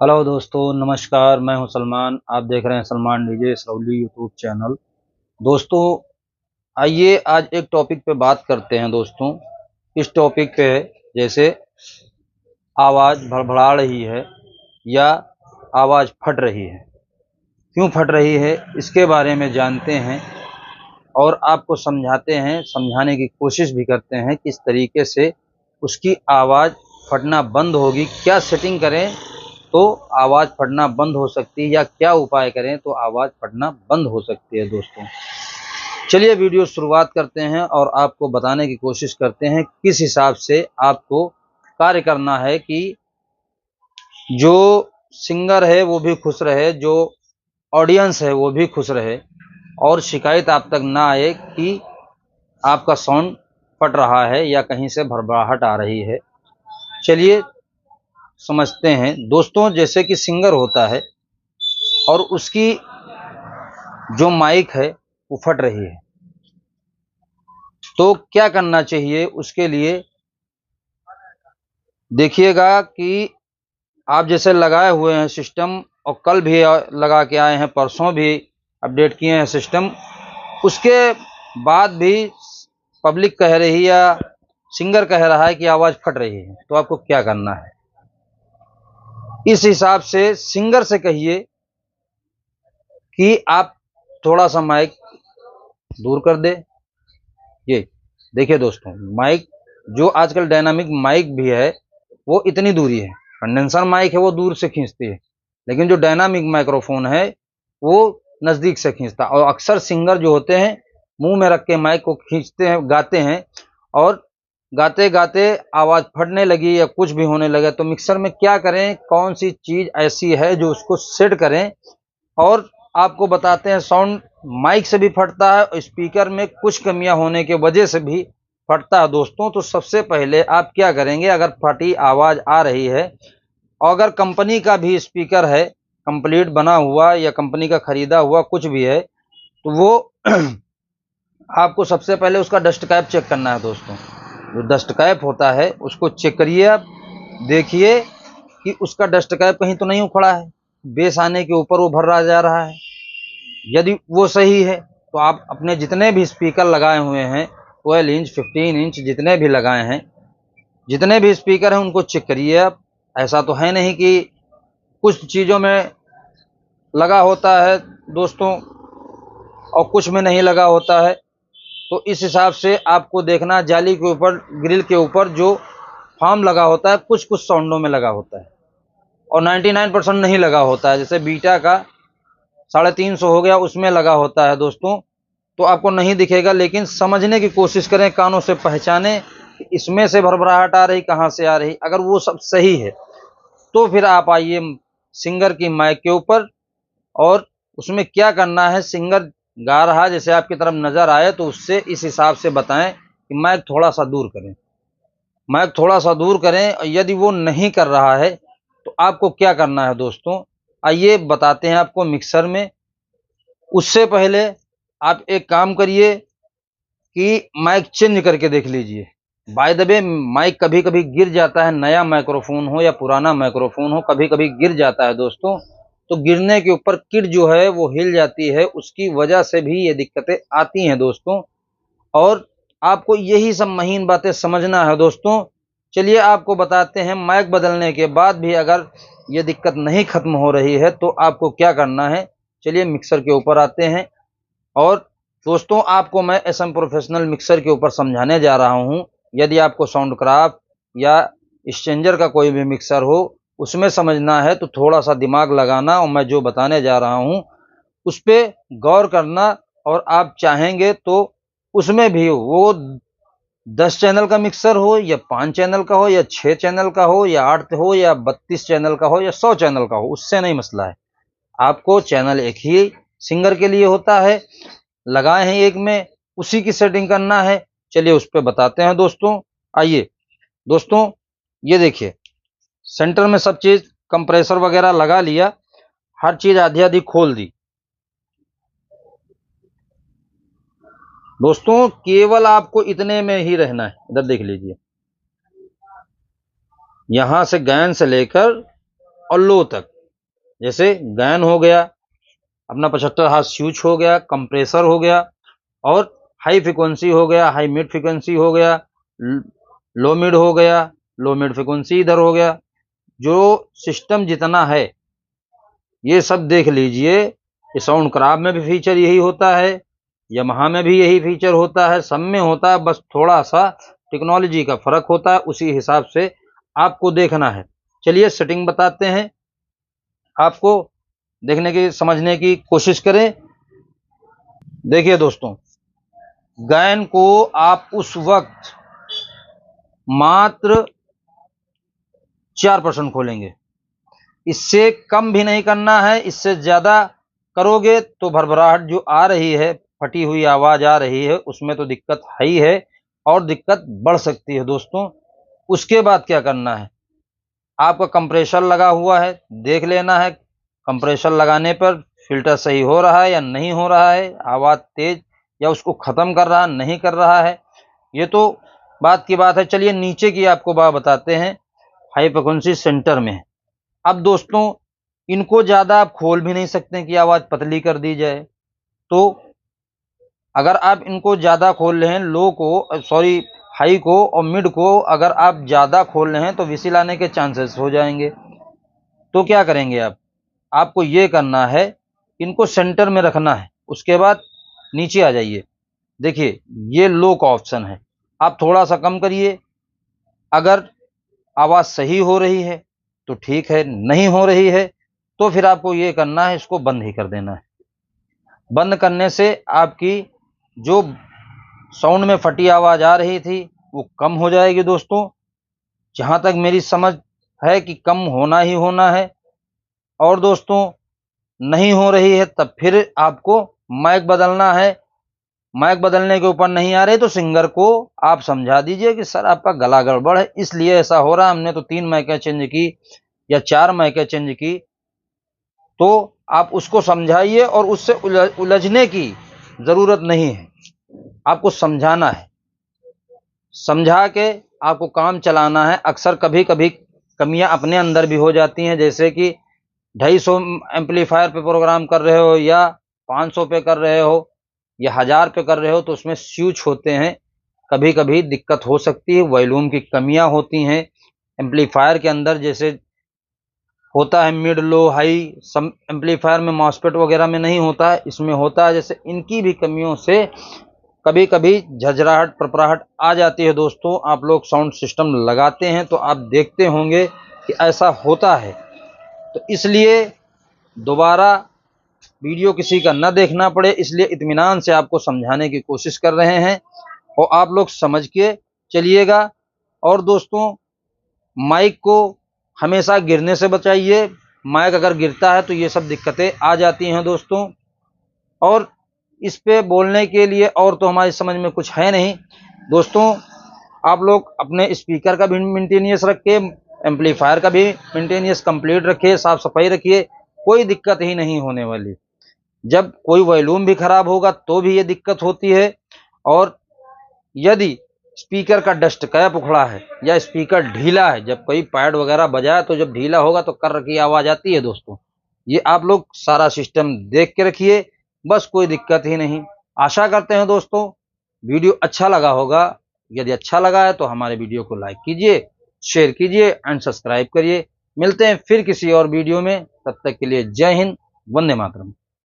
Hello दोस्तों, नमस्कार। मैं हूं सलमान। आप देख रहे हैं Salman DJ Sarauli YouTube channel. दोस्तों, आइए आज एक टॉपिक पे बात करते हैं दोस्तों। इस टॉपिक पे है जैसे आवाज़ भड़बड़ा रही है या आवाज़ फट रही है, क्यों फट रही है इसके बारे में जानते हैं और आपको समझाते हैं, समझाने की कोशिश भी करते हैं किस तरीके से उसकी आवाज़ फटना बंद होगी, क्या सेटिंग करें तो आवाज़ फटना बंद हो सकती है या क्या उपाय करें तो आवाज़ फटना बंद हो सकती है। दोस्तों, चलिए वीडियो शुरुआत करते हैं और आपको बताने की कोशिश करते हैं किस हिसाब से आपको कार्य करना है कि जो सिंगर है वो भी खुश रहे, जो ऑडियंस है वो भी खुश रहे और शिकायत आप तक ना आए कि आपका साउंड फट रहा है या कहीं से भरभराहट आ रही है। चलिए समझते हैं दोस्तों। जैसे कि सिंगर होता है और उसकी जो माइक है वो फट रही है, तो क्या करना चाहिए उसके लिए देखिएगा कि आप जैसे लगाए हुए हैं सिस्टम और कल भी लगा के आए हैं, परसों भी अपडेट किए हैं सिस्टम, उसके बाद भी पब्लिक कह रही है या सिंगर कह रहा है कि आवाज़ फट रही है, तो आपको क्या करना है। इस हिसाब से सिंगर से कहिए कि आप थोड़ा सा माइक दूर कर दे। ये देखिए दोस्तों, माइक जो आजकल डायनामिक माइक भी है वो इतनी दूरी है, कंडेंसर माइक है वो दूर से खींचती है, लेकिन जो डायनामिक माइक्रोफोन है वो नज़दीक से खींचता है। और अक्सर सिंगर जो होते हैं मुंह में रख के माइक को खींचते हैं, गाते हैं, और गाते गाते आवाज़ फटने लगी या कुछ भी होने लगा तो मिक्सर में क्या करें, कौन सी चीज़ ऐसी है जो उसको सेट करें। और आपको बताते हैं साउंड माइक से भी फटता है और स्पीकर में कुछ कमियां होने के वजह से भी फटता है दोस्तों। तो सबसे पहले आप क्या करेंगे, अगर फटी आवाज़ आ रही है और अगर कंपनी का भी स्पीकर है कंप्लीट बना हुआ या कंपनी का खरीदा हुआ कुछ भी है, तो वो आपको सबसे पहले उसका डस्ट कैप चेक करना है दोस्तों। जो डस्ट कैप होता है उसको चेक करिए आप, देखिए कि उसका डस्ट कैप कहीं तो नहीं उखड़ा है, बेस आने के ऊपर वो भर जा रहा है। यदि वो सही है तो आप अपने जितने भी स्पीकर लगाए हुए हैं 12 इंच 15 इंच जितने भी लगाए हैं, जितने भी स्पीकर हैं उनको चेक करिए आप। ऐसा तो है नहीं कि कुछ चीज़ों में लगा होता है दोस्तों और कुछ में नहीं लगा होता है। तो इस हिसाब से आपको देखना, जाली के ऊपर ग्रिल के ऊपर जो फार्म लगा होता है कुछ कुछ साउंडों में लगा होता है और 99% नहीं लगा होता है। जैसे बीटा का 350 हो गया उसमें लगा होता है दोस्तों, तो आपको नहीं दिखेगा, लेकिन समझने की कोशिश करें, कानों से पहचानें कि इसमें से भरभराहट आ रही कहाँ से आ रही। अगर वो सब सही है तो फिर आप आइए सिंगर की माइक के ऊपर और उसमें क्या करना है, सिंगर गा रहा है जैसे आपकी तरफ नजर आए तो उससे इस हिसाब से बताएं कि माइक थोड़ा सा दूर करें, माइक थोड़ा सा दूर करें। और यदि वो नहीं कर रहा है तो आपको क्या करना है दोस्तों, आइए बताते हैं आपको मिक्सर में। उससे पहले आप एक काम करिए कि माइक चेंज करके देख लीजिए। बाय द वे, माइक कभी कभी गिर जाता है, नया माइक्रोफोन हो या पुराना माइक्रोफोन हो कभी कभी गिर जाता है दोस्तों। तो गिरने के ऊपर किट जो है वो हिल जाती है, उसकी वजह से भी ये दिक्कतें आती हैं दोस्तों। और आपको यही सब महीन बातें समझना है दोस्तों। चलिए आपको बताते हैं, माइक बदलने के बाद भी अगर ये दिक्कत नहीं खत्म हो रही है तो आपको क्या करना है। चलिए मिक्सर के ऊपर आते हैं और दोस्तों आपको मैं एसएम प्रोफेशनल मिक्सर के ऊपर समझाने जा रहा हूं। यदि आपको साउंड क्राफ्ट या एक्सचेंजर का कोई भी मिक्सर हो उसमें समझना है तो थोड़ा सा दिमाग लगाना और मैं जो बताने जा रहा हूं उस पर गौर करना। और आप चाहेंगे तो उसमें भी वो 10 चैनल का मिक्सर हो या 5 चैनल का हो या 6 चैनल का हो या 8 हो या 32 चैनल का हो या 100 चैनल का हो, उससे नहीं मसला है। आपको चैनल एक ही सिंगर के लिए होता है, लगाए हैं एक में, उसी की सेटिंग करना है। चलिए उस पर बताते हैं दोस्तों। आइए दोस्तों, ये देखिए सेंटर में सब चीज़ कंप्रेसर वगैरह लगा लिया, हर चीज़ आधी आधी खोल दी दोस्तों। केवल आपको इतने में ही रहना है। इधर देख लीजिए, यहां से गैन से लेकर और लो तक, जैसे गैन हो गया, अपना 75 हार्स स्विच हो गया, कंप्रेसर हो गया, और हाई फ्रिक्वेंसी हो गया, हाई मिड फ्रिक्वेंसी हो गया, लो मिड हो गया, लो मिड फ्रिक्वेंसी इधर हो गया। जो सिस्टम जितना है ये सब देख लीजिए। ये साउंड क्राफ्ट में भी फीचर यही होता है, यामाहा में भी यही फीचर होता है, सब में होता है, बस थोड़ा सा टेक्नोलॉजी का फर्क होता है, उसी हिसाब से आपको देखना है। चलिए सेटिंग बताते हैं आपको, देखने की समझने की कोशिश करें। देखिए दोस्तों, गैन को आप उस वक्त मात्र 4% खोलेंगे, इससे कम भी नहीं करना है। इससे ज्यादा करोगे तो भरभराहट जो आ रही है, फटी हुई आवाज आ रही है, उसमें तो दिक्कत है ही है, और दिक्कत बढ़ सकती है दोस्तों। उसके बाद क्या करना है, आपका कंप्रेसर लगा हुआ है, देख लेना है कंप्रेसर लगाने पर फिल्टर सही हो रहा है या नहीं हो रहा है, आवाज तेज या उसको खत्म कर रहा नहीं कर रहा है, ये तो बात की बात है। चलिए नीचे की आपको बात बताते हैं, हाई फ्रिक्वेंसी सेंटर में है। अब दोस्तों, इनको ज्यादा आप खोल भी नहीं सकते कि आवाज पतली कर दी जाए। तो अगर आप इनको ज्यादा खोल रहे हैं, लो को सॉरी हाई को और मिड को अगर आप ज्यादा खोल रहे हैं तो विसिल आने के चांसेस हो जाएंगे। तो क्या करेंगे आप, आपको ये करना है, इनको सेंटर में रखना है। उसके बाद नीचे आ जाइए, देखिए ये लो का ऑप्शन है, आप थोड़ा सा कम करिए। अगर आवाज सही हो रही है तो ठीक है, नहीं हो रही है तो फिर आपको ये करना है, इसको बंद ही कर देना है। बंद करने से आपकी जो साउंड में फटी आवाज आ रही थी वो कम हो जाएगी दोस्तों, जहां तक मेरी समझ है कि कम होना ही होना है। और दोस्तों, नहीं हो रही है तब फिर आपको माइक बदलना है। माइक बदलने के ऊपर नहीं आ रहे तो सिंगर को आप समझा दीजिए कि सर आपका गला गड़बड़ है, इसलिए ऐसा हो रहा है, हमने तो 3 माइकें चेंज की या 4 माइकें चेंज की। तो आप उसको समझाइए, और उससे उलझने की जरूरत नहीं है, आपको समझाना है, समझा के आपको काम चलाना है। अक्सर कभी कभी कमियां अपने अंदर भी हो जाती हैं, जैसे कि 250 एम्पलीफायर पे प्रोग्राम कर रहे हो या 500 पे कर रहे हो या 1000 पे कर रहे हो, तो उसमें स्विच होते हैं, कभी कभी दिक्कत हो सकती है, वॉल्यूम की कमियां होती हैं एम्पलीफायर के अंदर। जैसे होता है मिड लो हाई, सम एम्पलीफायर में मॉसफेट वगैरह में नहीं होता है, इसमें होता है। जैसे इनकी भी कमियों से कभी कभी झरझराहट प्रपराहट आ जाती है दोस्तों। आप लोग साउंड सिस्टम लगाते हैं तो आप देखते होंगे कि ऐसा होता है, तो इसलिए दोबारा वीडियो किसी का न देखना पड़े, इसलिए इत्मीनान से आपको समझाने की कोशिश कर रहे हैं, और आप लोग समझ के चलिएगा। और दोस्तों, माइक को हमेशा गिरने से बचाइए, माइक अगर गिरता है तो ये सब दिक्कतें आ जाती हैं दोस्तों। और इस पे बोलने के लिए और तो हमारी समझ में कुछ है नहीं दोस्तों। आप लोग अपने स्पीकर का भी मेंटेनेंस रखिए, एम्पलीफायर का भी मेंटेनेंस कंप्लीट रखिए, साफ सफाई रखिए, कोई दिक्कत ही नहीं होने वाली। जब कोई वॉल्यूम भी खराब होगा तो भी ये दिक्कत होती है, और यदि स्पीकर का डस्ट कैप उखड़ा है या स्पीकर ढीला है, जब कोई पैड वगैरह बजाए तो जब ढीला होगा तो कर्र की आवाज आती है दोस्तों। ये आप लोग सारा सिस्टम देख के रखिए, बस कोई दिक्कत ही नहीं। आशा करते हैं दोस्तों वीडियो अच्छा लगा होगा। यदि अच्छा लगा है तो हमारे वीडियो को लाइक कीजिए, शेयर कीजिए एंड सब्सक्राइब करिए। मिलते हैं फिर किसी और वीडियो में, तब तक के लिए जय हिंद, वंदे मातरम।